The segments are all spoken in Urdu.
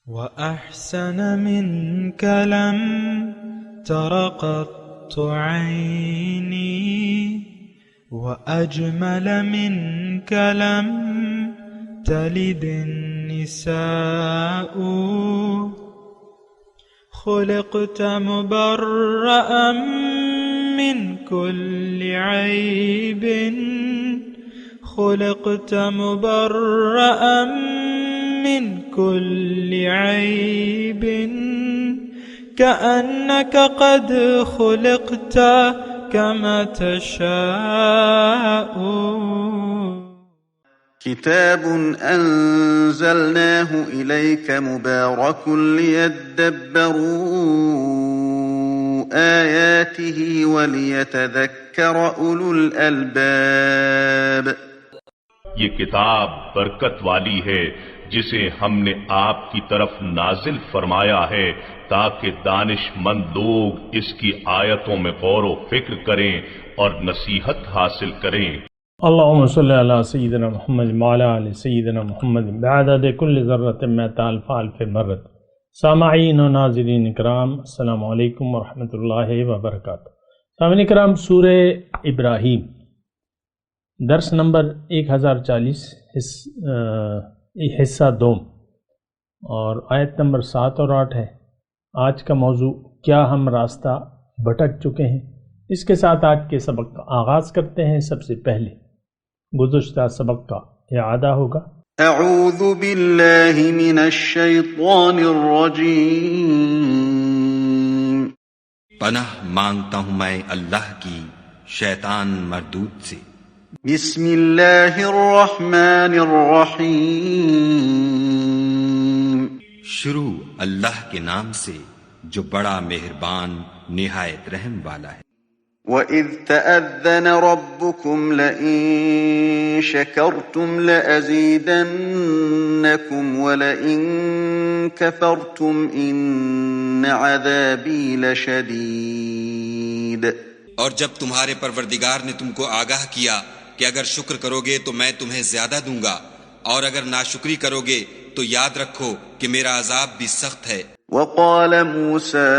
وأحسن منك لم تر قط عيني وأجمل منك لم تلد النساء خلقت مبرأ من كل عيب خلقت مبرأ من كل عيب كأنك قد خلقت كما تشاء. كتاب أنزلناه إليك مبارك ليدبروا آياته وليتذكر أولو الألباب. یہ کتاب برکت والی ہے جسے ہم نے آپ کی طرف نازل فرمایا ہے تاکہ دانش مند لوگ اس کی آیتوں میں غور و فکر کریں اور نصیحت حاصل کریں. اللہم صلی علی سیدنا محمد وعلی آل سیدنا محمد بعدد کل ذرۃ مئۃ الف الف مرۃ. سامعین و ناظرین اکرام، السلام علیکم ورحمۃ اللہ وبرکاتہ. سامعین اکرام، سورہ ابراہیم درس نمبر 1040 حصہ دوم اور آیت نمبر 7 اور 8 ہے. آج کا موضوع کیا ہم راستہ بھٹک چکے ہیں. اس کے ساتھ آج کے سبق کا آغاز کرتے ہیں. سب سے پہلے گزشتہ سبق کا اعادہ ہوگا. اعوذ باللہ من الشیطان الرجیم. پناہ مانگتا ہوں میں اللہ کی شیطان مردود سے. بسم اللہ الرحمن الرحیم. شروع اللہ کے نام سے جو بڑا مہربان نہایت رحم والا ہے. وَإِذْ تَأَذَّنَ رَبُّكُمْ لَئِن شَكَرْتُمْ لَأَزِيدَنَّكُمْ وَلَئِن كَفَرْتُمْ إِنَّ عَذَابِي لَشَدِيدٌ. اور جب تمہارے پروردگار نے تم کو آگاہ کیا کہ اگر شکر کرو گے تو میں تمہیں زیادہ دوں گا اور اگر ناشکری کرو گے تو یاد رکھو کہ میرا عذاب بھی سخت ہے. وَقَالَ مُوسَىٰ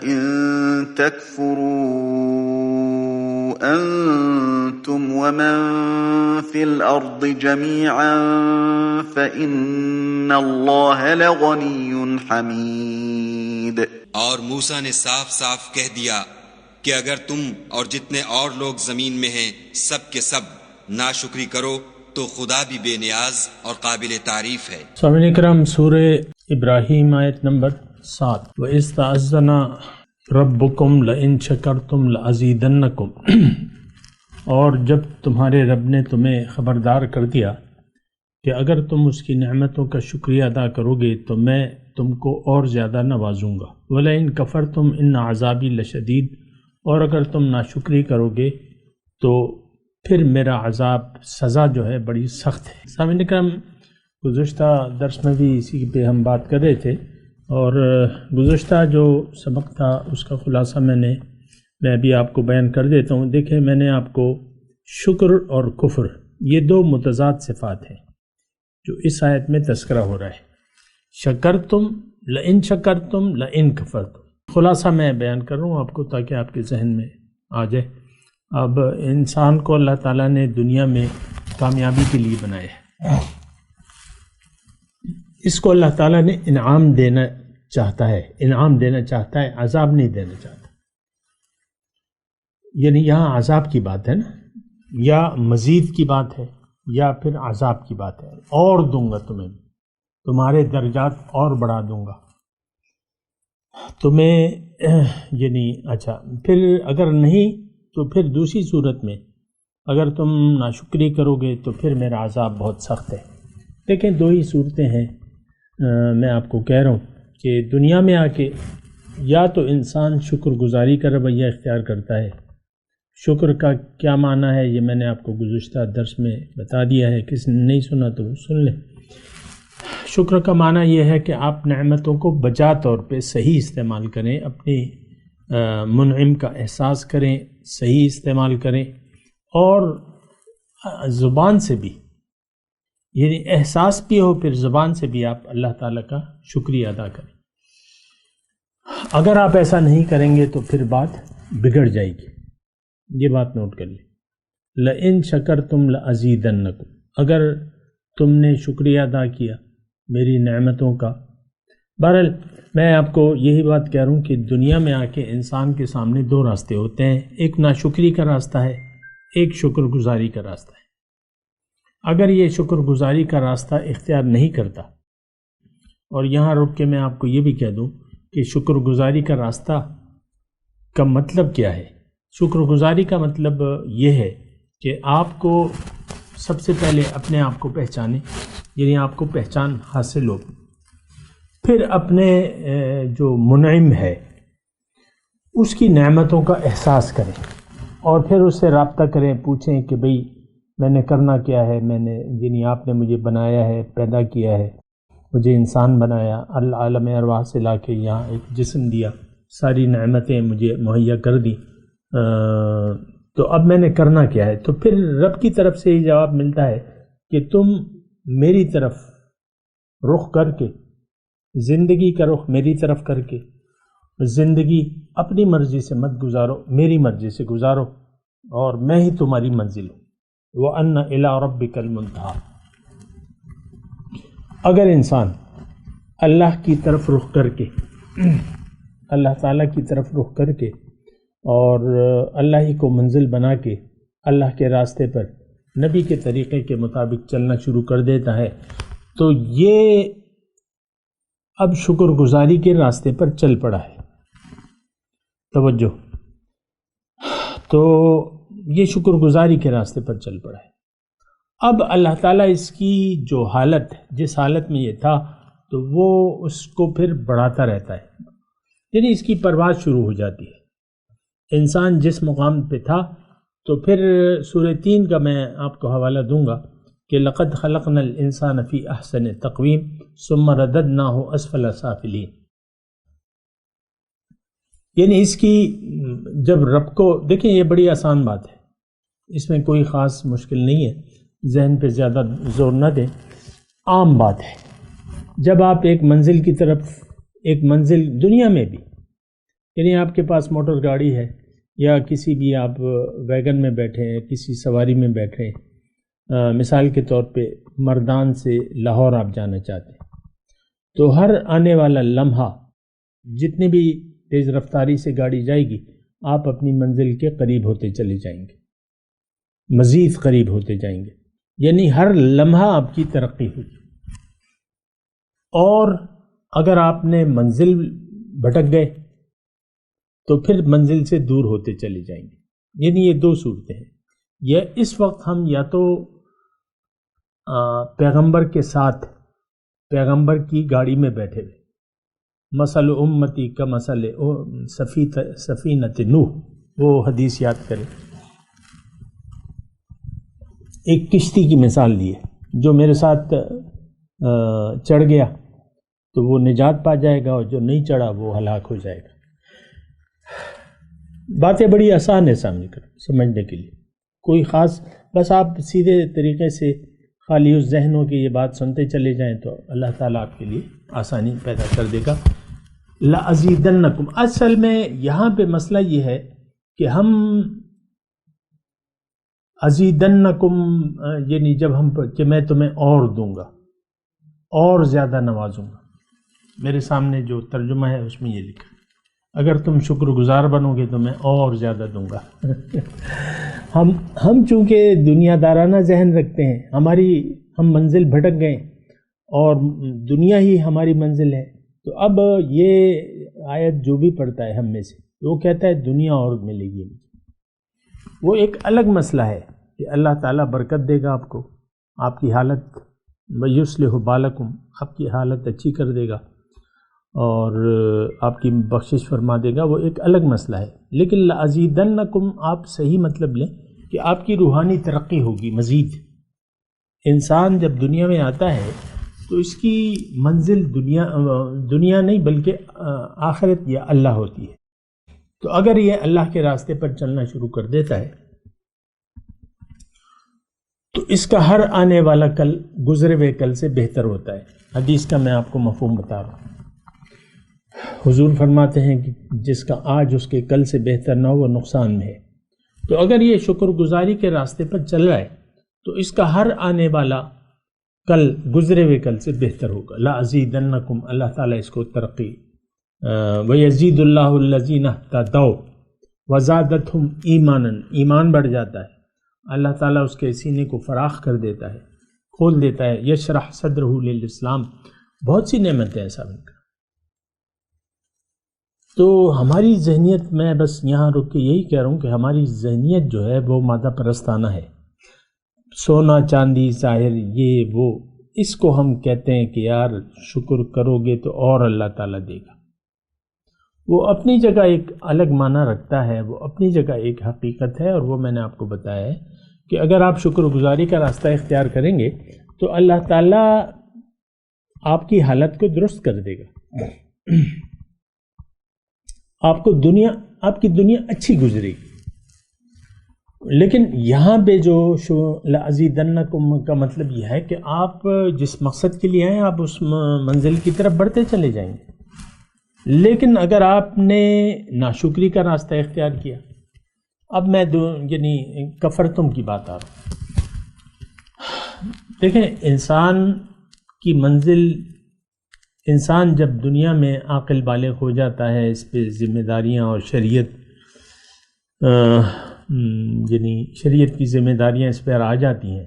إِن تَكْفُرُوا أَنتُمْ وَمَن فِي الْأَرْضِ جَمِيعًا فَإِنَّ اللَّهَ لَغَنِيٌّ حَمِيدٌ. اور موسیٰ نے صاف صاف کہہ دیا کہ اگر تم اور جتنے اور لوگ زمین میں ہیں سب کے سب ناشکری کرو تو خدا بھی بے نیاز اور قابل تعریف ہے. سامعین اکرام، سورہ ابراہیم آیت نمبر 7. وَإِذْ تَأَذَّنَ رَبُّكُمْ لَئِن شَكَرْتُمْ لَأَزِيدَنَّكُمْ. اور جب تمہارے رب نے تمہیں خبردار کر دیا کہ اگر تم اس کی نعمتوں کا شکریہ ادا کرو گے تو میں تم کو اور زیادہ نوازوں گا. وَلَئِن كَفَرْتُمْ إِنَّ عَذَابِي لَشَدِيدٌ. اور اگر تم ناشکری کرو گے تو پھر میرا عذاب سزا جو ہے بڑی سخت ہے. سامعین اکرام، گزشتہ درس میں بھی اسی پہ ہم بات کر رہے تھے اور گزشتہ جو سبق تھا اس کا خلاصہ میں ابھی آپ کو بیان کر دیتا ہوں. دیکھیں، میں نے آپ کو شکر اور کفر یہ دو متضاد صفات ہیں جو اس آیت میں تذکرہ ہو رہا ہے. شکرتم لئن شکرتم لئن کفرتم. خلاصہ میں بیان کر رہا ہوں آپ کو تاکہ آپ کے ذہن میں آ جائے. اب انسان کو اللہ تعالیٰ نے دنیا میں کامیابی کے لیے بنایا ہے. اس کو اللہ تعالیٰ نے انعام دینا چاہتا ہے، عذاب نہیں دینا چاہتا. یعنی یہاں عذاب کی بات ہے نا، یا مزید کی بات ہے یا پھر عذاب کی بات ہے. اور دوں گا تمہیں، تمہارے درجات اور بڑھا دوں گا تمہیں. یعنی اچھا، پھر اگر نہیں تو پھر دوسری صورت میں اگر تم ناشکری کرو گے تو پھر میرا عذاب بہت سخت ہے. دیکھیں، دو ہی صورتیں ہیں. میں آپ کو کہہ رہا ہوں کہ دنیا میں آ کے یا تو انسان شکر گزاری کا رویہ اختیار کرتا ہے. شکر کا کیا معنی ہے یہ میں نے آپ کو گزشتہ درس میں بتا دیا ہے. کسی نے نہیں سنا تو سن لیں. شکر کا معنی یہ ہے کہ آپ نعمتوں کو بجا طور پہ صحیح استعمال کریں، اپنی منعم کا احساس کریں، صحیح استعمال کریں، اور زبان سے بھی یعنی احساس بھی ہو، پھر زبان سے بھی آپ اللہ تعالیٰ کا شکریہ ادا کریں۔ اگر آپ ایسا نہیں کریں گے تو پھر بات بگڑ جائے گی، یہ بات نوٹ کر لیں۔ لئن شکرتم لازیدنکم، اگر تم نے شکریہ ادا کیا میری نعمتوں کا۔ بہرحال میں آپ کو یہی بات کہہ رہا ہوں کہ دنیا میں آ کے انسان کے سامنے دو راستے ہوتے ہیں، ایک ناشکری کا راستہ ہے، ایک شکر گزاری کا راستہ ہے۔ اگر یہ شکر گزاری کا راستہ اختیار نہیں کرتا، اور یہاں رک کے میں آپ کو یہ بھی کہہ دوں کہ شکر گزاری کا راستہ کا مطلب کیا ہے۔ شکر گزاری کا مطلب یہ ہے کہ آپ کو سب سے پہلے اپنے آپ کو پہچانیں، یعنی آپ کو پہچان حاصل ہو، پھر اپنے جو منعم ہے اس کی نعمتوں کا احساس کریں، اور پھر اس سے رابطہ کریں، پوچھیں کہ بھئی میں نے کرنا کیا ہے، میں نے یعنی آپ نے مجھے بنایا ہے، پیدا کیا ہے، مجھے انسان بنایا، العالم ارواح سے لا کے یہاں ایک جسم دیا، ساری نعمتیں مجھے مہیا کر دی، تو اب میں نے کرنا کیا ہے۔ تو پھر رب کی طرف سے یہ جواب ملتا ہے کہ تم میری طرف رخ کر کے، زندگی کا رخ میری طرف کر کے، زندگی اپنی مرضی سے مت گزارو، میری مرضی سے گزارو، اور میں ہی تمہاری منزل ہوں۔ وَأَنَّ إِلَىٰ رَبِّكَ الْمُنْتَهَىٰ۔ اگر انسان اللہ کی طرف رخ کر کے، اللہ تعالیٰ کی طرف رخ کر کے، اور اللہ ہی کو منزل بنا کے اللہ کے راستے پر نبی کے طریقے کے مطابق چلنا شروع کر دیتا ہے، تو یہ اب شکر گزاری کے راستے پر چل پڑا ہے۔ توجہ، تو یہ شکر گزاری کے راستے پر چل پڑا ہے۔ اب اللہ تعالیٰ اس کی جو حالت، جس حالت میں یہ تھا، تو وہ اس کو پھر بڑھاتا رہتا ہے، یعنی اس کی پرواز شروع ہو جاتی ہے۔ انسان جس مقام پہ تھا، تو پھر سورہ 3 کا میں آپ کو حوالہ دوں گا کہ لَقَدْ خَلَقْنَا الْإِنسَانَ فِي أَحْسَنِ تَقْوِيمٍ ثُمَّ رَدَدْنَاهُ أَسْفَلَ سَافِلِينَ، یعنی اس کی جب رب کو دیکھیں، یہ بڑی آسان بات ہے، اس میں کوئی خاص مشکل نہیں ہے، ذہن پہ زیادہ زور نہ دیں، عام بات ہے۔ جب آپ ایک منزل کی طرف، ایک منزل دنیا میں بھی، یعنی آپ کے پاس موٹر گاڑی ہے، یا کسی بھی آپ ویگن میں بیٹھے ہیں، کسی سواری میں بیٹھے ہیں، مثال کے طور پہ مردان سے لاہور آپ جانا چاہتے ہیں، تو ہر آنے والا لمحہ جتنی بھی تیز رفتاری سے گاڑی جائے گی، آپ اپنی منزل کے قریب ہوتے چلے جائیں گے، مزید قریب ہوتے جائیں گے، یعنی ہر لمحہ آپ کی ترقی ہوگی۔ اور اگر آپ نے منزل بھٹک گئے تو پھر منزل سے دور ہوتے چلے جائیں گے، یعنی یہ دو صورتیں ہیں۔ یا اس وقت ہم یا تو پیغمبر کے ساتھ، پیغمبر کی گاڑی میں بیٹھے ہوئے، مثل امتی کا مثل سفینۃ نوح، وہ حدیث یاد کریں، ایک کشتی کی مثال دی ہے، جو میرے ساتھ چڑھ گیا تو وہ نجات پا جائے گا، اور جو نہیں چڑھا وہ ہلاک ہو جائے گا۔ باتیں بڑی آسان ہے سمجھنے کے لیے، کوئی خاص، بس آپ سیدھے طریقے سے خالی اس ذہن ہو کہ یہ بات سنتے چلے جائیں تو اللہ تعالیٰ آپ کے لیے آسانی پیدا کر دے گا۔ لَأَزِيدَنَّكُمْ، اصل میں یہاں پہ مسئلہ یہ ہے کہ ہم ازیدنکم، یعنی جب ہم کہ میں تمہیں اور دوں گا، اور زیادہ نوازوں گا۔ میرے سامنے جو ترجمہ ہے اس میں یہ لکھا، اگر تم شکر گزار بنو گے تو میں اور زیادہ دوں گا۔ ہم چونکہ دنیا دارانہ ذہن رکھتے ہیں، ہم منزل بھٹک گئے اور دنیا ہی ہماری منزل ہے، تو اب یہ آیت جو بھی پڑھتا ہے ہم میں سے، وہ کہتا ہے دنیا اور ملے گی مجھے، وہ ایک الگ مسئلہ ہے کہ اللہ تعالیٰ برکت دے گا آپ کو، آپ کی حالت وَيُصْلِحُ بَالَكُمْ، آپ کی حالت اچھی کر دے گا اور آپ کی بخشش فرما دے گا، وہ ایک الگ مسئلہ ہے۔ لیکن لَأَزِيدَنَّكُمْ آپ صحیح مطلب لیں کہ آپ کی روحانی ترقی ہوگی مزید۔ انسان جب دنیا میں آتا ہے تو اس کی منزل دنیا نہیں بلکہ آخرت یا اللہ ہوتی ہے، تو اگر یہ اللہ کے راستے پر چلنا شروع کر دیتا ہے تو اس کا ہر آنے والا کل گزرے ہوئے کل سے بہتر ہوتا ہے۔ حدیث کا میں آپ کو مفہوم بتا رہا ہوں۔ حضور فرماتے ہیں کہ جس کا آج اس کے کل سے بہتر نہ ہو وہ نقصان میں ہے۔ تو اگر یہ شکر گزاری کے راستے پر چل رہا ہے تو اس کا ہر آنے والا کل گزرے ہوئے کل سے بہتر ہوگا۔ لا ازیدنکم، اللہ تعالیٰ اس کو ترقی، وَيَزِيدُ اللَّهُ الَّذِينَ اهْتَدَوْا وَزَادَتْهُمْ ایمانا، ایمان بڑھ جاتا ہے، اللہ تعالیٰ اس کے سینے کو فراخ کر دیتا ہے، کھول دیتا ہے۔ یشرح صدرہ للاسلام، بہت سی نعمتیں ایسا بن کر۔ تو ہماری ذہنیت، میں بس یہاں رک کے یہی کہہ رہا ہوں کہ ہماری ذہنیت جو ہے وہ مادہ پرستانہ ہے، سونا چاندی ظاہر یہ وہ، اس کو ہم کہتے ہیں کہ یار شکر کرو گے تو اور اللہ تعالیٰ دے گا۔ وہ اپنی جگہ ایک الگ معنی رکھتا ہے، وہ اپنی جگہ ایک حقیقت ہے، اور وہ میں نے آپ کو بتایا ہے کہ اگر آپ شکر گزاری کا راستہ اختیار کریں گے تو اللہ تعالیٰ آپ کی حالت کو درست کر دے گا، آپ کی دنیا اچھی گزرے گی۔ لیکن یہاں پہ جو لَأَزِيدَنَّكُمْ کا مطلب یہ ہے کہ آپ جس مقصد کے لیے آئے آپ اس منزل کی طرف بڑھتے چلے جائیں گے۔ لیکن اگر آپ نے ناشکری کا راستہ اختیار کیا، اب میں یعنی کفرتم کی بات آ رہا ہوں۔ دیکھیں، انسان کی منزل، انسان جب دنیا میں عاقل بالغ ہو جاتا ہے، اس پہ ذمہ داریاں اور شریعت یعنی شریعت کی ذمہ داریاں اس پر آ جاتی ہیں،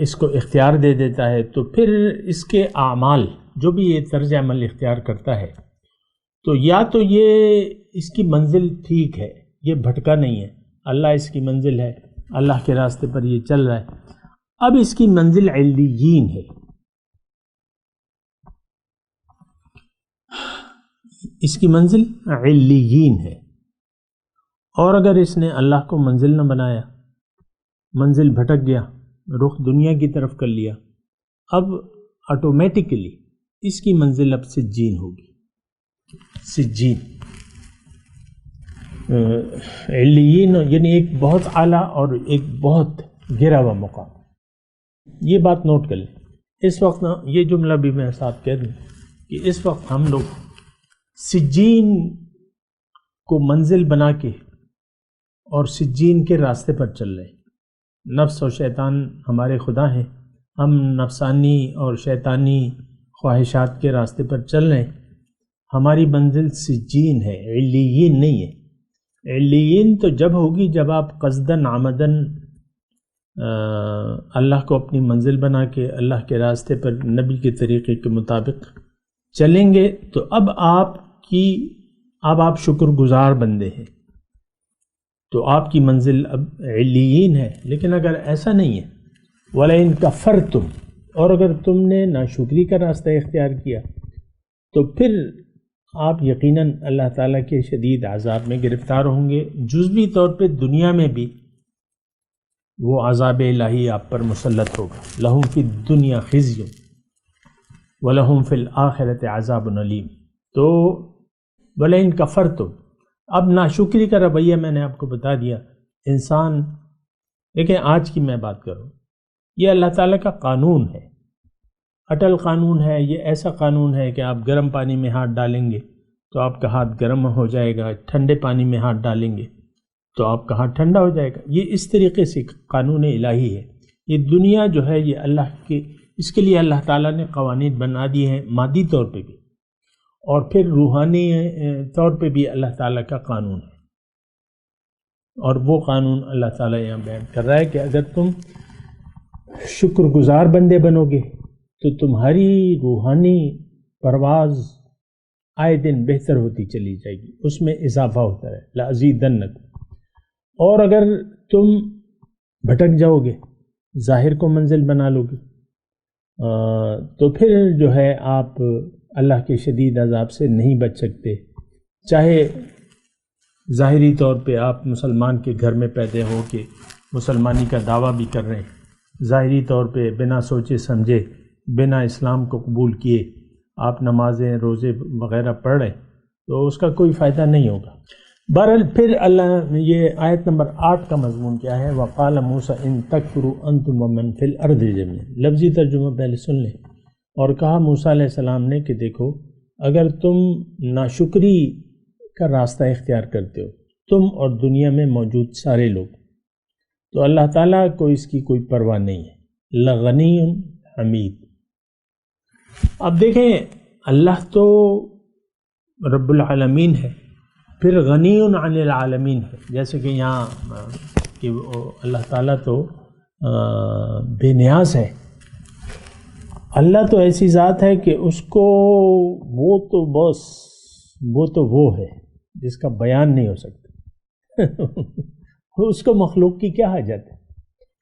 اس کو اختیار دے دیتا ہے، تو پھر اس کے اعمال جو بھی یہ طرز عمل اختیار کرتا ہے، تو یا تو یہ اس کی منزل ٹھیک ہے، یہ بھٹکا نہیں ہے، اللہ اس کی منزل ہے، اللہ کے راستے پر یہ چل رہا ہے۔ اب اس کی منزل علیین ہے، اس کی منزل علیین ہے، اور اگر اس نے اللہ کو منزل نہ بنایا، منزل بھٹک گیا، رخ دنیا کی طرف کر لیا، اب آٹومیٹکلی اس کی منزل اب سجین ہوگی۔ سجین علیین یعنی ایک بہت اعلیٰ اور ایک بہت گرا ہوا مقام۔ یہ بات نوٹ کر لیں، اس وقت یہ جملہ بھی میں ساتھ کہہ دوں کہ اس وقت ہم لوگ سجین کو منزل بنا کے اور سجین کے راستے پر چل رہے ہیں۔ نفس اور شیطان ہمارے خدا ہیں، ہم نفسانی اور شیطانی خواہشات کے راستے پر چل رہے ہیں۔ ہماری منزل سجین ہے، علیین نہیں ہے۔ علیین تو جب ہوگی جب آپ قصدن عمدن اللہ کو اپنی منزل بنا کے اللہ کے راستے پر نبی کے طریقے کے مطابق چلیں گے، تو اب آپ شکر گزار بندے ہیں، تو آپ کی منزل اب علیین ہے۔ لیکن اگر ایسا نہیں ہے، وَلَئِن كَفَرْتُمْ، اور اگر تم نے ناشکری کا راستہ اختیار کیا تو پھر آپ یقیناً اللہ تعالیٰ کے شدید عذاب میں گرفتار ہوں گے۔ جزوی طور پہ دنیا میں بھی وہ عذاب الہی آپ پر مسلط ہوگا۔ لَهُمْ فِي الدُّنْيَا خِزْيٌ وَلَهُمْ فِي الْآخِرَةِ عَذَابٌ عَلِيمٌ۔ تو وَلَئِن كَفَرْتُمْ، اب ناشکری کا رویہ میں نے آپ کو بتا دیا۔ انسان دیکھیں، آج کی میں بات کروں، یہ اللہ تعالیٰ کا قانون ہے، اٹل قانون ہے۔ یہ ایسا قانون ہے کہ آپ گرم پانی میں ہاتھ ڈالیں گے تو آپ کا ہاتھ گرم ہو جائے گا، ٹھنڈے پانی میں ہاتھ ڈالیں گے تو آپ کا ہاتھ ٹھنڈا ہو جائے گا۔ یہ اس طریقے سے قانون الہی ہے۔ یہ دنیا جو ہے یہ اللہ کے، اس کے لیے اللہ تعالیٰ نے قوانین بنا دیے ہیں، مادی طور پہ بھی اور پھر روحانی طور پہ بھی اللہ تعالیٰ کا قانون ہے۔ اور وہ قانون اللہ تعالیٰ یہاں بیان کر رہا ہے کہ اگر تم شکر گزار بندے بنو گے تو تمہاری روحانی پرواز آئے دن بہتر ہوتی چلی جائے گی، اس میں اضافہ ہوتا ہے، لَأَزِيدَنَّكُمْ۔ اور اگر تم بھٹک جاؤ گے، ظاہر کو منزل بنا لو گے، تو پھر جو ہے آپ اللہ کے شدید عذاب سے نہیں بچ سکتے۔ چاہے ظاہری طور پہ آپ مسلمان کے گھر میں پیدا ہو کے مسلمانی کا دعویٰ بھی کر رہے ہیں، ظاہری طور پہ بنا سوچے سمجھے، بنا اسلام کو قبول کیے آپ نمازیں روزے وغیرہ پڑھ رہے، تو اس کا کوئی فائدہ نہیں ہوگا۔ بہرحال پھر اللہ یہ آیت نمبر 8 کا مضمون کیا ہے؟ وقال موسیٰ ان تکفروا انتم ومن فی الارض جميعا. لفظی ترجمہ پہلے سن لیں. اور کہا موسیٰ علیہ السلام نے کہ دیکھو اگر تم ناشکری کا راستہ اختیار کرتے ہو تم اور دنیا میں موجود سارے لوگ تو اللہ تعالیٰ کو اس کی کوئی پرواہ نہیں ہے. لغنی حمید. اب دیکھیں اللہ تو رب العالمین ہے، پھر غنی عن العالمین ہے. جیسے کہ یہاں کہ اللہ تعالیٰ تو بے نیاز ہے. اللہ تو ایسی ذات ہے کہ اس کو وہ تو بس وہ ہے جس کا بیان نہیں ہو سکتا. اس کو مخلوق کی کیا حاجت ہے؟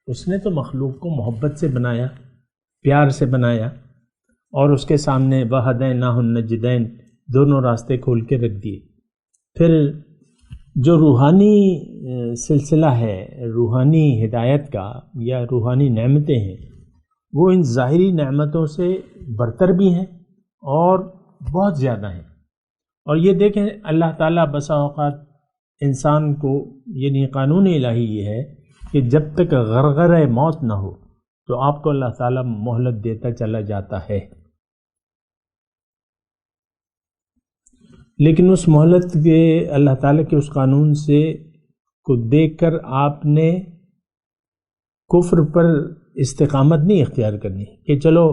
اس نے تو مخلوق کو محبت سے بنایا، پیار سے بنایا، اور اس کے سامنے وَهَدَيْنَاهُ النَّجْدَيْنِ دونوں راستے کھول کے رکھ دیے. پھر جو روحانی سلسلہ ہے، روحانی ہدایت کا یا روحانی نعمتیں ہیں، وہ ان ظاہری نعمتوں سے برتر بھی ہیں اور بہت زیادہ ہیں. اور یہ دیکھیں اللہ تعالیٰ بسا اوقات انسان کو، یعنی قانون الہی یہ ہے کہ جب تک غرغرہ موت نہ ہو تو آپ کو اللہ تعالیٰ مہلت دیتا چلا جاتا ہے. لیکن اس مہلت کے اللہ تعالیٰ کے اس قانون سے کو دیکھ کر آپ نے کفر پر استقامت نہیں اختیار کرنی کہ چلو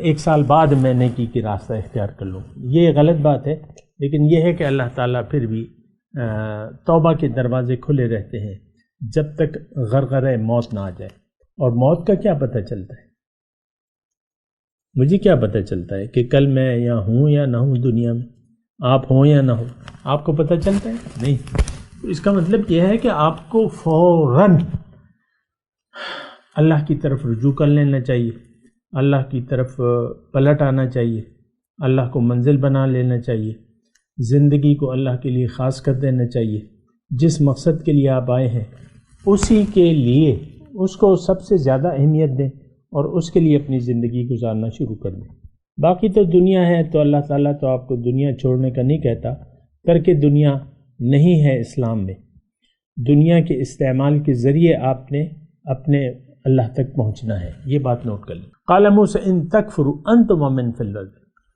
1 سال بعد میں نیکی کی راستہ اختیار کر لوں. یہ غلط بات ہے. لیکن یہ ہے کہ اللہ تعالیٰ پھر بھی توبہ کے دروازے کھلے رہتے ہیں جب تک غرغرہ موت نہ آ جائے. اور موت کا کیا پتہ چلتا ہے؟ مجھے کیا پتہ چلتا ہے کہ کل میں یا ہوں یا نہ ہوں دنیا میں، آپ ہوں یا نہ ہوں؟ آپ کو پتہ چلتا ہے؟ نہیں. اس کا مطلب یہ ہے کہ آپ کو فوراً اللہ کی طرف رجوع کر لینا چاہیے، اللہ کی طرف پلٹ آنا چاہیے، اللہ کو منزل بنا لینا چاہیے، زندگی کو اللہ کے لیے خاص کر دینا چاہیے. جس مقصد کے لیے آپ آئے ہیں اسی کے لیے اس کو سب سے زیادہ اہمیت دیں اور اس کے لیے اپنی زندگی گزارنا شروع کر دیں. باقی تو دنیا ہے تو اللہ تعالیٰ تو آپ کو دنیا چھوڑنے کا نہیں کہتا. ترک دنیا نہیں ہے اسلام میں. دنیا کے استعمال کے ذریعے آپ نے اپنے اللہ تک پہنچنا ہے. یہ بات نوٹ کر لیں. قال موسیٰ ان تکفروا انتم ومن فی الارض.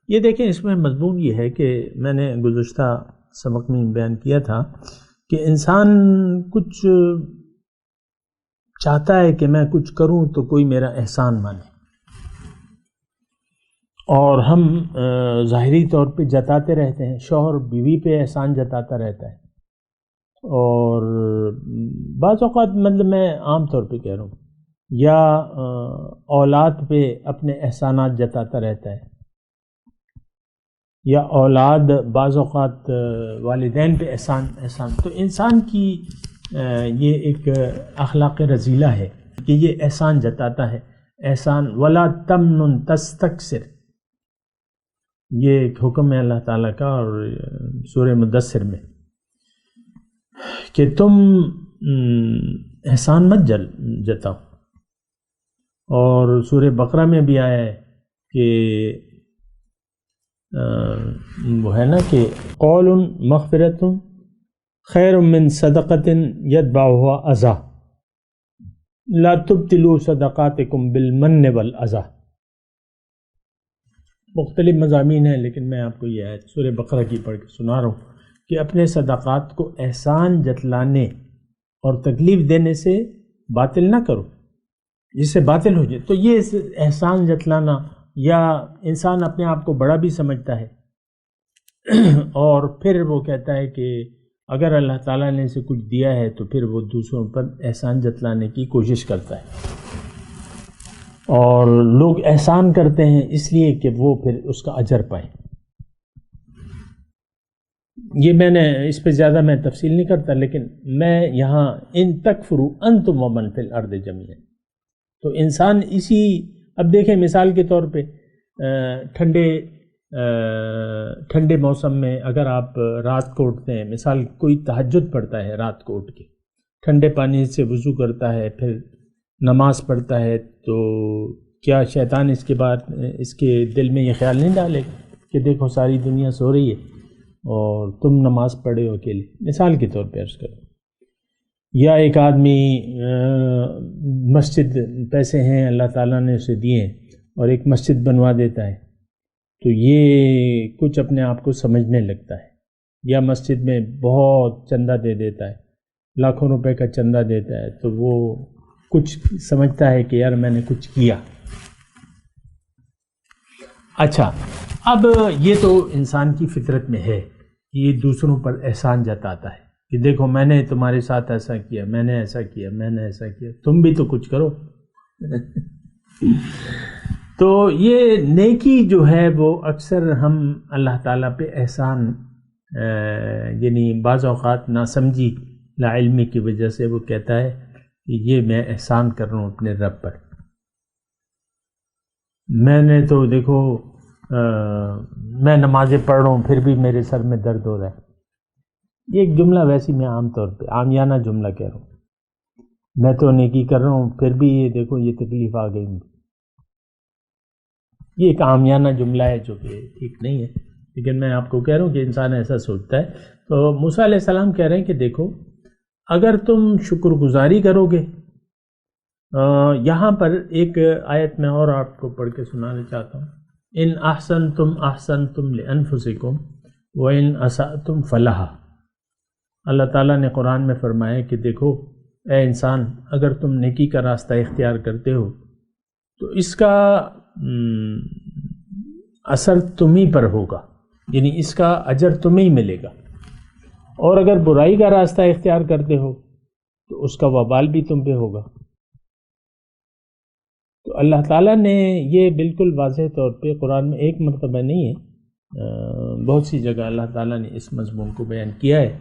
یہ دیکھیں اس میں مضمون یہ ہے کہ میں نے گزشتہ سبق میں بیان کیا تھا کہ انسان کچھ چاہتا ہے کہ میں کچھ کروں تو کوئی میرا احسان مانے، اور ہم ظاہری طور پہ جتاتے رہتے ہیں. شوہر بیوی پہ احسان جتاتا رہتا ہے، اور بعض اوقات مطلب میں عام طور پہ کہہ رہا ہوں، یا اولاد پہ اپنے احسانات جتاتا رہتا ہے، یا اولاد بعض اوقات والدین پہ احسان. تو انسان کی یہ ایک اخلاق رذیلہ ہے کہ یہ احسان جتاتا ہے. احسان ولا تمنن تستکثر، یہ ایک حکم ہے اللہ تعالیٰ کا، اور سورہ مدثر میں کہ تم احسان مت جتاؤ. اور سورہ بقرہ میں بھی آیا ہے کہ وہ ہے نا کہ قول مغفرۃ خیر من صدقۃ یتبعها اذی لا تبطلوا صدقاتکم بالمن والاذی. مختلف مضامین ہیں، لیکن میں آپ کو یہ آیت سورہ بقرہ کی پڑھ کے سنا رہا ہوں کہ اپنے صدقات کو احسان جتلانے اور تکلیف دینے سے باطل نہ کرو، جس سے باطل ہو جائے. تو یہ احسان جتلانا، یا انسان اپنے آپ کو بڑا بھی سمجھتا ہے اور پھر وہ کہتا ہے کہ اگر اللہ تعالیٰ نے اسے کچھ دیا ہے تو پھر وہ دوسروں پر احسان جتلانے کی کوشش کرتا ہے. اور لوگ احسان کرتے ہیں اس لیے کہ وہ پھر اس کا اجر پائیں. یہ میں نے اس پہ زیادہ میں تفصیل نہیں کرتا، لیکن میں یہاں ان تکفروا انتم ومن فی الارض جميعا. تو انسان اسی، اب دیکھیں مثال کے طور پہ ٹھنڈے موسم میں اگر آپ رات کو اٹھتے ہیں، مثال کوئی تہجد پڑھتا ہے، رات کو اٹھ کے ٹھنڈے پانی سے وضو کرتا ہے، پھر نماز پڑھتا ہے، تو کیا شیطان اس کے بعد اس کے دل میں یہ خیال نہیں ڈالے کہ دیکھو ساری دنیا سو رہی ہے، اور تم نماز پڑھے ہو اکیلے، مثال کے طور پہ عرض کرو، یا ایک آدمی مسجد، پیسے ہیں اللہ تعالیٰ نے اسے دیے ہیں اور ایک مسجد بنوا دیتا ہے، تو یہ کچھ اپنے آپ کو سمجھنے لگتا ہے، یا مسجد میں بہت چندہ دے دیتا ہے، لاکھوں روپے کا چندہ دیتا ہے، تو وہ کچھ سمجھتا ہے کہ یار میں نے کچھ کیا۔ اچھا، اب یہ تو انسان کی فطرت میں ہے، یہ دوسروں پر احسان جتاتا ہے کہ دیکھو میں نے تمہارے ساتھ ایسا کیا، میں نے ایسا کیا، میں نے ایسا کیا، تم بھی تو کچھ کرو۔ تو یہ نیکی جو ہے وہ اکثر ہم اللہ تعالیٰ پہ احسان، یعنی بعض اوقات ناسمجھی لا علمی کی وجہ سے وہ کہتا ہے کہ یہ میں احسان کر رہا ہوں اپنے رب پر، میں نے تو دیکھو میں نمازیں پڑھ رہا ہوں پھر بھی میرے سر میں درد ہو رہا ہے۔ یہ ایک جملہ ویسے میں عام طور پہ عامیانہ جملہ کہہ رہا ہوں، میں تو نیکی کر رہا ہوں پھر بھی یہ دیکھو یہ تکلیف آ گئی مجھے۔ یہ ایک عامیانہ جملہ ہے جو کہ ٹھیک نہیں ہے، لیکن میں آپ کو کہہ رہا ہوں کہ انسان ایسا سوچتا ہے۔ تو موسیٰ علیہ السلام کہہ رہے ہیں کہ دیکھو اگر تم شکر گزاری کرو گے، یہاں پر ایک آیت میں اور آپ کو پڑھ کے سنانا چاہتا ہوں، ان احسنتم احسنتم لانفسکم وان اسأتم فلہا۔ اللہ تعالیٰ نے قرآن میں فرمایا کہ دیکھو اے انسان، اگر تم نیکی کا راستہ اختیار کرتے ہو تو اس کا اثر تمہیں پر ہوگا، یعنی اس کا اجر تمہیں ملے گا، اور اگر برائی کا راستہ اختیار کرتے ہو تو اس کا وبال بھی تم پہ ہوگا۔ تو اللہ تعالیٰ نے یہ بالکل واضح طور پہ قرآن میں ایک مرتبہ نہیں ہے، بہت سی جگہ اللہ تعالیٰ نے اس مضمون کو بیان کیا ہے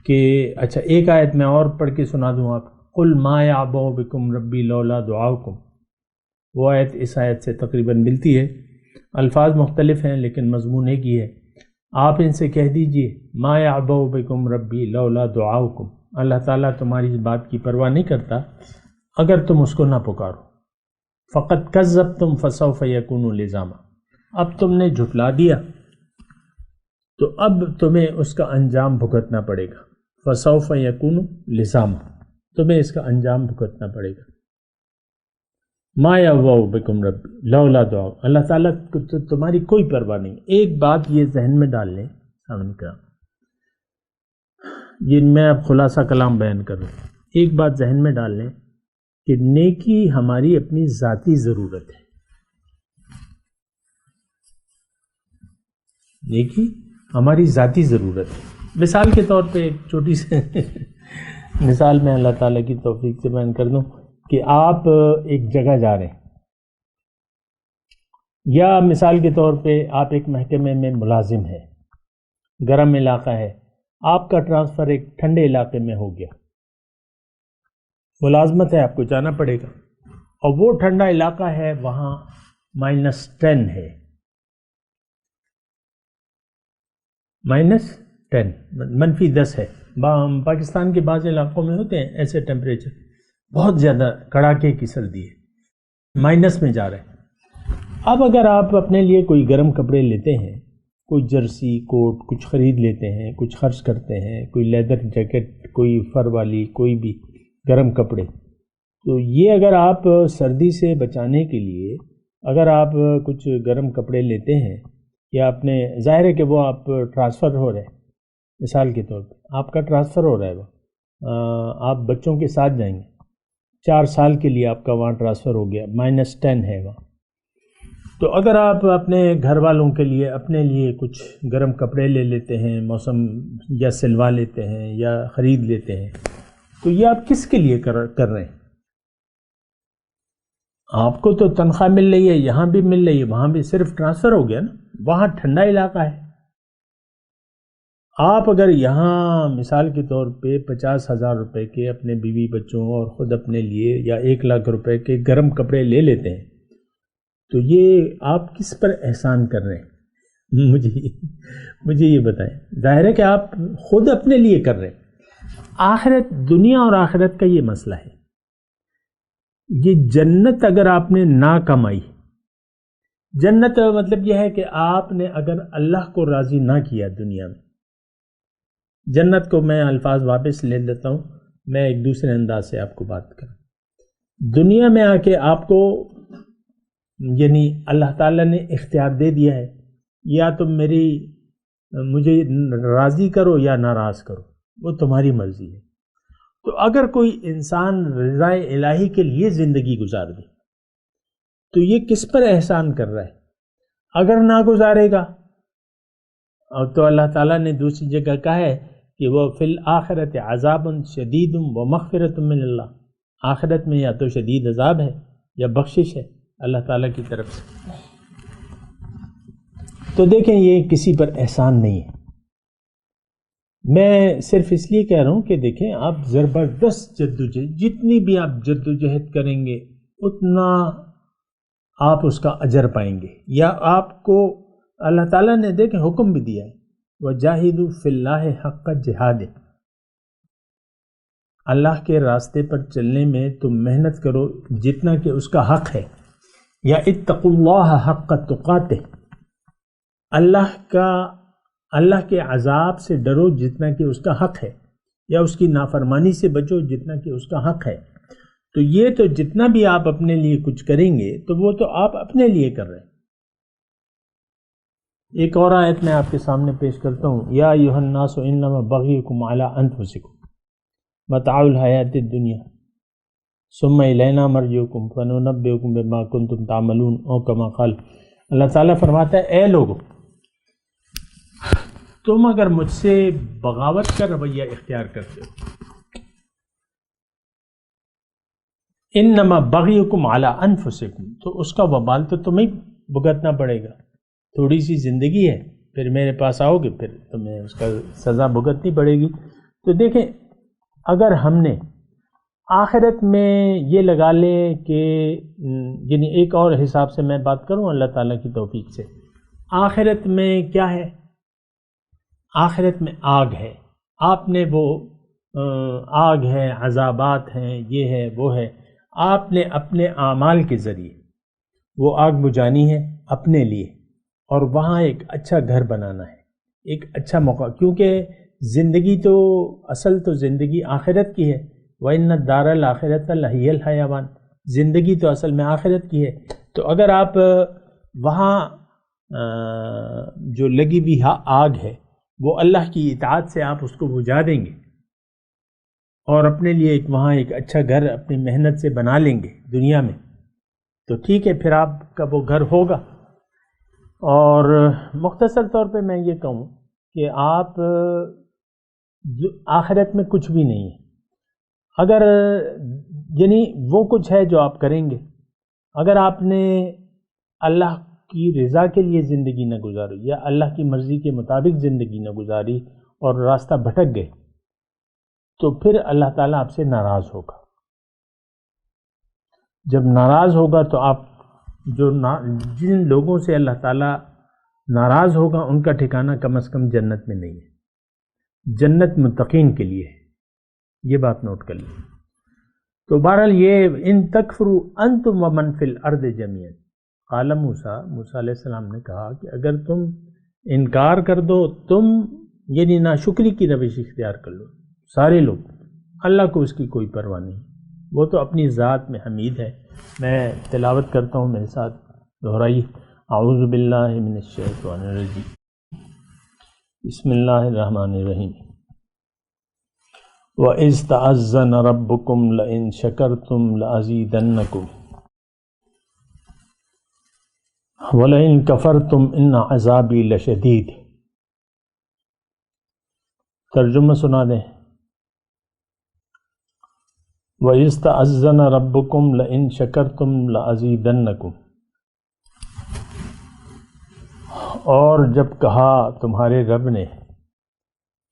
کہ اچھا ایک آیت میں اور پڑھ کے سنا دوں آپ، قل ما یعبأ بکم ربی لولا دعاؤکم، وہ آیت اس آیت سے تقریباً ملتی ہے، الفاظ مختلف ہیں لیکن مضمون ایک ہی ہے۔ آپ ان سے کہہ دیجئے ما یعبأ بکم ربی لولا دعاؤکم، اللہ تعالیٰ تمہاری اس بات کی پرواہ نہیں کرتا اگر تم اس کو نہ پکارو، فقط کذبتم فسوف یکون لزاما، اب تم نے جھٹلا دیا تو اب تمہیں اس کا انجام بھگتنا پڑے گا، فسوف یکون لزاما، تمہیں اس کا انجام بھگتنا پڑے گا۔ ما یعبأ بکم ربی لولا دعا، اللہ تعالیٰ کو تو تمہاری کوئی پرواہ نہیں۔ ایک بات یہ ذہن میں ڈال لیں سامنے کا، یہ میں اب خلاصہ کلام بیان کر رہا ہوں، ایک بات ذہن میں ڈال لیں کہ نیکی ہماری اپنی ذاتی ضرورت ہے، نیکی ہماری ذاتی ضرورت ہے۔ مثال کے طور پہ ایک چھوٹی سی مثال میں اللہ تعالیٰ کی توفیق سے بیان کر دوں کہ آپ ایک جگہ جا رہے ہیں، یا مثال کے طور پہ آپ ایک محکمے میں ملازم ہیں، گرم علاقہ ہے، آپ کا ٹرانسفر ایک ٹھنڈے علاقے میں ہو گیا، ملازمت ہے آپ کو جانا پڑے گا، اور وہ ٹھنڈا علاقہ ہے وہاں -10 ہے، -10 ہے۔ پاکستان کے بعض علاقوں میں ہوتے ہیں ایسے ٹیمپریچر، بہت زیادہ کڑاکے کی سردی ہے، مائنس میں جا رہے ہیں۔ اب اگر آپ اپنے لیے کوئی گرم کپڑے لیتے ہیں، کوئی جرسی کوٹ کچھ خرید لیتے ہیں، کچھ خرچ کرتے ہیں، کوئی لیدر جیکٹ، کوئی فر والی، کوئی بھی گرم کپڑے، تو یہ اگر آپ سردی سے بچانے کے لیے اگر آپ کچھ گرم کپڑے لیتے ہیں، یا اپنے ظاہر ہے کہ وہ آپ ٹرانسفر ہو رہے ہیں، مثال کے طور پہ آپ کا ٹرانسفر ہو رہا ہے، وہ آپ بچوں کے ساتھ جائیں گے، 4 سال کے لیے آپ کا وہاں ٹرانسفر ہو گیا، -10 ہے وہاں، تو اگر آپ اپنے گھر والوں کے لیے اپنے لیے کچھ گرم کپڑے لے لیتے ہیں، موسم یا سلوا لیتے ہیں یا خرید لیتے ہیں، تو یہ آپ کس کے لیے کر رہے ہیں؟ آپ کو تو تنخواہ مل رہی ہے، یہاں بھی مل رہی ہے، وہاں بھی، صرف ٹرانسفر ہو گیا نا، وہاں ٹھنڈا علاقہ ہے۔ آپ اگر یہاں مثال کے طور پہ 50,000 روپے کے اپنے بیوی بچوں اور خود اپنے لیے یا 1 لاکھ روپے کے گرم کپڑے لے لیتے ہیں، تو یہ آپ کس پر احسان کر رہے ہیں؟ مجھے یہ بتائیں۔ ظاہر ہے کہ آپ خود اپنے لیے کر رہے ہیں۔ آخرت، دنیا اور آخرت کا یہ مسئلہ ہے، یہ جنت اگر آپ نے نہ کمائی جنت مطلب یہ ہے کہ آپ نے اگر اللہ کو راضی نہ کیا دنیا میں، جنت کو میں الفاظ واپس لے لیتا ہوں، میں ایک دوسرے انداز سے آپ کو بات کروں. دنیا میں آ کے آپ کو یعنی اللہ تعالیٰ نے اختیار دے دیا ہے، یا تم مجھے راضی کرو یا ناراض کرو، وہ تمہاری مرضی ہے. تو اگر کوئی انسان رضا الہی کے لیے زندگی گزار دے تو یہ کس پر احسان کر رہا ہے؟ اگر نہ گزارے گا، اور تو اللہ تعالیٰ نے دوسری جگہ کہا ہے کہ وہ فی الآخرۃ عذاب شدید و مغفرۃ من اللہ، آخرت میں یا تو شدید عذاب ہے یا بخشش ہے اللہ تعالیٰ کی طرف سے. تو دیکھیں یہ کسی پر احسان نہیں ہے. میں صرف اس لیے کہہ رہا ہوں کہ دیکھیں آپ زبردست جدوجہد، جتنی بھی آپ جدوجہد کریں گے اتنا آپ اس کا اجر پائیں گے. یا آپ کو اللہ تعالیٰ نے دیکھیں حکم بھی دیا ہے وَجَاهِدُوا فِي اللَّهِ حَقَّ جِهَادِهِ، اللہ کے راستے پر چلنے میں تم محنت کرو جتنا کہ اس کا حق ہے. یا اتقوا اللہ حق تقاتہ، اللہ کے عذاب سے ڈرو جتنا کہ اس کا حق ہے، یا اس کی نافرمانی سے بچو جتنا کہ اس کا حق ہے. تو یہ تو جتنا بھی آپ اپنے لیے کچھ کریں گے تو وہ تو آپ اپنے لیے کر رہے ہیں. ایک اور آیت میں آپ کے سامنے پیش کرتا ہوں، یا ایھا الناس انما بغیکم علی انفسکم متاع الحیات الدنیا ثم الینا مرجعکم فننبئکم بما کنتم تعملون، او کما قال. اللہ تعالیٰ فرماتا ہے اے لوگو، تم اگر مجھ سے بغاوت کا رویہ اختیار کرتے ہو، انما بغیکم علی انفسکم، تو اس کا وبال تو تمہیں بھگتنا پڑے گا. تھوڑی سی زندگی ہے، پھر میرے پاس آؤ گے، پھر تمہیں اس کا سزا بھگتنی پڑے گی. تو دیکھیں اگر ہم نے آخرت میں یہ لگا لیں کہ یعنی ایک اور حساب سے میں بات کروں اللہ تعالیٰ کی توفیق سے، آخرت میں کیا ہے؟ آخرت میں آگ ہے. آپ نے وہ آگ ہے، عذابات ہیں، یہ ہے وہ ہے، آپ نے اپنے اعمال کے ذریعے وہ آگ بجھانی ہے اپنے لیے، اور وہاں ایک اچھا گھر بنانا ہے، ایک اچھا موقع. کیونکہ زندگی تو اصل تو زندگی آخرت کی ہے، وَإِنَّ الدَّارَ الْآخِرَةَ لَهِيَ الْحَيَوَانُ، زندگی تو اصل میں آخرت کی ہے. تو اگر آپ وہاں جو لگی ہوئی آگ ہے وہ اللہ کی اطاعت سے آپ اس کو بجھا دیں گے اور اپنے لیے وہاں ایک اچھا گھر اپنی محنت سے بنا لیں گے دنیا میں، تو ٹھیک ہے، پھر آپ کا وہ گھر ہوگا. اور مختصر طور پہ میں یہ کہوں کہ آپ آخرت میں کچھ بھی نہیں ہے. اگر یعنی وہ کچھ ہے جو آپ کریں گے، اگر آپ نے اللہ کی رضا کے لیے زندگی نہ گزاری یا اللہ کی مرضی کے مطابق زندگی نہ گزاری اور راستہ بھٹک گئے، تو پھر اللہ تعالیٰ آپ سے ناراض ہوگا. جب ناراض ہوگا تو آپ جن لوگوں سے اللہ تعالیٰ ناراض ہوگا ان کا ٹھکانہ کم از کم جنت میں نہیں ہے. جنت متقین کے لیے ہے، یہ بات نوٹ کر لیں. تو بہرحال یہ ان تکفروا انتم ومن فی الارض جميعا، قال موسیٰ علیہ السلام نے کہا کہ اگر تم انکار کر دو، تم یعنی ناشکری کی روش اختیار کر لو، سارے لوگ، اللہ کو اس کی کوئی پرواہ نہیں، وہ تو اپنی ذات میں حمید ہے. میں تلاوت کرتا ہوں، میرے ساتھ دہرائی. اعوذ باللہ من الشیطان الرجیم، بسم اللہ الرحمن الرحیم. وَإِذْ تَعَذَّنَ رَبُّكُمْ لَئِن شَكَرْتُمْ لَأَزِيدَنَّكُمْ وَلَئِن كَفَرْتُمْ إِنَّ عَذَابِي لَشَدِيدٌ. ترجمہ سنا دیں. وَإِذْ تَعَذَّنَ رَبُّكُمْ لَئِن شَكَرْتُمْ لَأَزِيدَنَّكُمْ، اور جب کہا تمہارے رب نے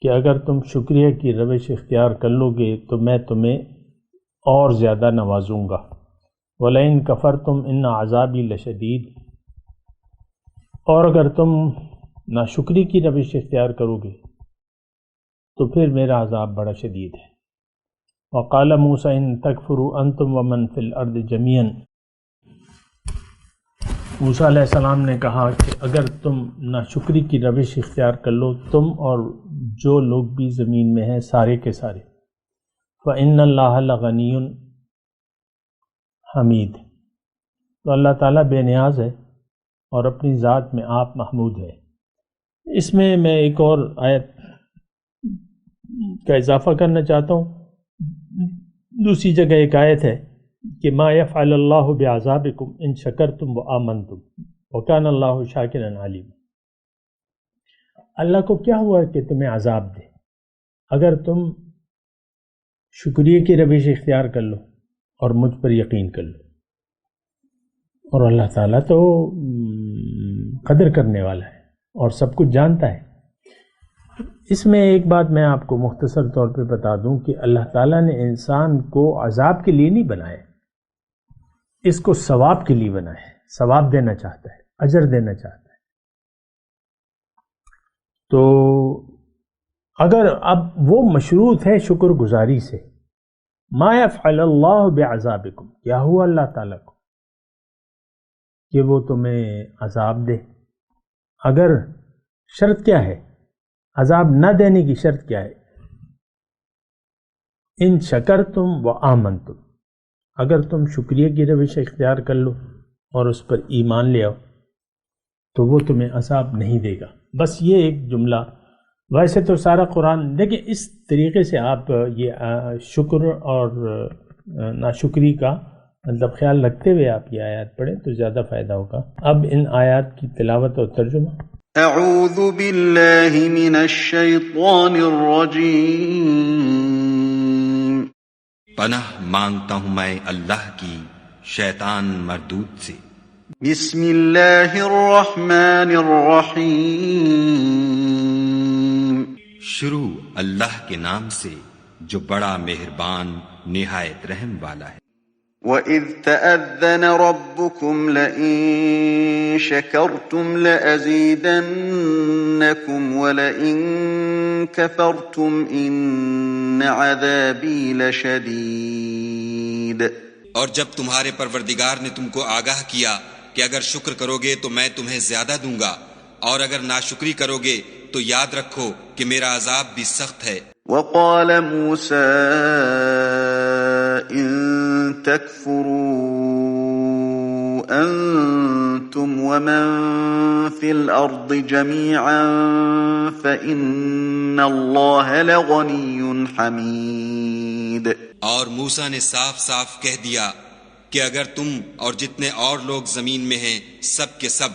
کہ اگر تم شکریہ کی روش اختیار کر لو گے تو میں تمہیں اور زیادہ نوازوں گا. وَلَئِن كَفَرْتُمْ إِنَّ عَذَابِي لَشَدِيدٌ، اور اگر تم ناشکری کی روش اختیار کرو گے تو پھر میرا عذاب بڑا شدید ہے. وقال موسیٰ ان تکفروا انتم ومن فی الارض جميعا موسیٰ علیہ السلام نے کہا کہ اگر تم ناشکری کی روش اختیار کر لو، تم اور جو لوگ بھی زمین میں ہیں سارے کے سارے، فَإِنَّ اللَّهَ لَغَنِيٌّ حمید، تو اللہ تعالیٰ بے نیاز ہے اور اپنی ذات میں آپ محمود ہے۔ اس میں ایک اور آیت کا اضافہ کرنا چاہتا ہوں۔ دوسری جگہ ایک آیت ہے کہ ما یفعل اللہ بعذابکم ان شکرتم وآمنتم وکان اللہ شاکرا علیما، اللہ کو کیا ہوا کہ تمہیں عذاب دے اگر تم شکریہ کی روش اختیار کر لو اور مجھ پر یقین کر لو، اور اللہ تعالیٰ تو قدر کرنے والا ہے اور سب کچھ جانتا ہے۔ اس میں ایک بات میں آپ کو مختصر طور پہ بتا دوں کہ اللہ تعالیٰ نے انسان کو عذاب کے لیے نہیں بنایا، اس کو ثواب کے لیے بنایا ہے، ثواب دینا چاہتا ہے، اجر دینا چاہتا ہے۔ تو اگر اب وہ مشروط ہے شکر گزاری سے، ما یفعل اللہ بعذابکم، کیا ہوا اللہ تعالیٰ کو کہ وہ تمہیں عذاب دے، اگر شرط کیا ہے، عذاب نہ دینے کی شرط کیا ہے، ان شکرتم وآمنتم، اگر تم شکریہ کی روش اختیار کر لو اور اس پر ایمان لے آؤ تو وہ تمہیں عذاب نہیں دے گا۔ بس یہ ایک جملہ، ویسے تو سارا قرآن دیکھیں اس طریقے سے آپ یہ شکر اور ناشکری کا مطلب خیال رکھتے ہوئے آپ یہ آیات پڑھیں تو زیادہ فائدہ ہوگا۔ اب ان آیات کی تلاوت اور ترجمہ۔ اعوذ باللہ من الشیطان الرجیم، پناہ مانگتا ہوں میں اللہ کی شیطان مردود سے۔ بسم اللہ الرحمن الرحیم، شروع اللہ کے نام سے جو بڑا مہربان نہایت رحم والا ہے۔ وَإِذْ تَأَذَّنَ رَبُّكُمْ لَئِن شَكَرْتُمْ لَأَزِيدَنَّكُمْ وَلَئِن كَفَرْتُمْ إِنَّ عَذَابِي لَشَدِيدٌ۔ اور جب تمہارے پروردگار نے تم کو آگاہ کیا کہ اگر شکر کرو گے تو میں تمہیں زیادہ دوں گا، اور اگر ناشکری کرو گے تو یاد رکھو کہ میرا عذاب بھی سخت ہے۔ وَقَالَ مُوسَىٰ إِن تَكْفُرُوا أَنتُمْ وَمَن فِي الْأَرْضِ جَمِيعًا فَإِنَّ اللَّهَ لَغَنِيٌّ حَمِيدٌ۔ اور موسیٰ نے صاف صاف کہہ دیا کہ اگر تم اور جتنے اور لوگ زمین میں ہیں سب کے سب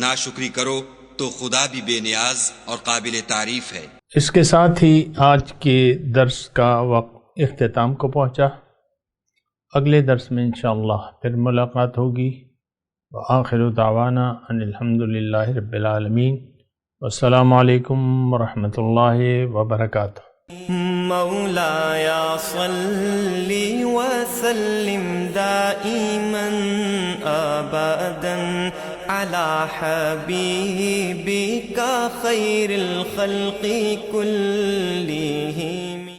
ناشکری کرو تو خدا بھی بے نیاز اور قابل تعریف ہے۔ اس کے ساتھ ہی آج کے درس کا وقت اختتام کو پہنچا۔ اگلے درس میں انشاءاللہ پھر ملاقات ہوگی۔ وآخر دعوانا ان الحمدللہ رب العالمین، والسلام علیکم ورحمۃ اللہ وبرکاتہ۔ مولاي صل وسلم دائما أبدا على حبيبك خير الخلق كلهم۔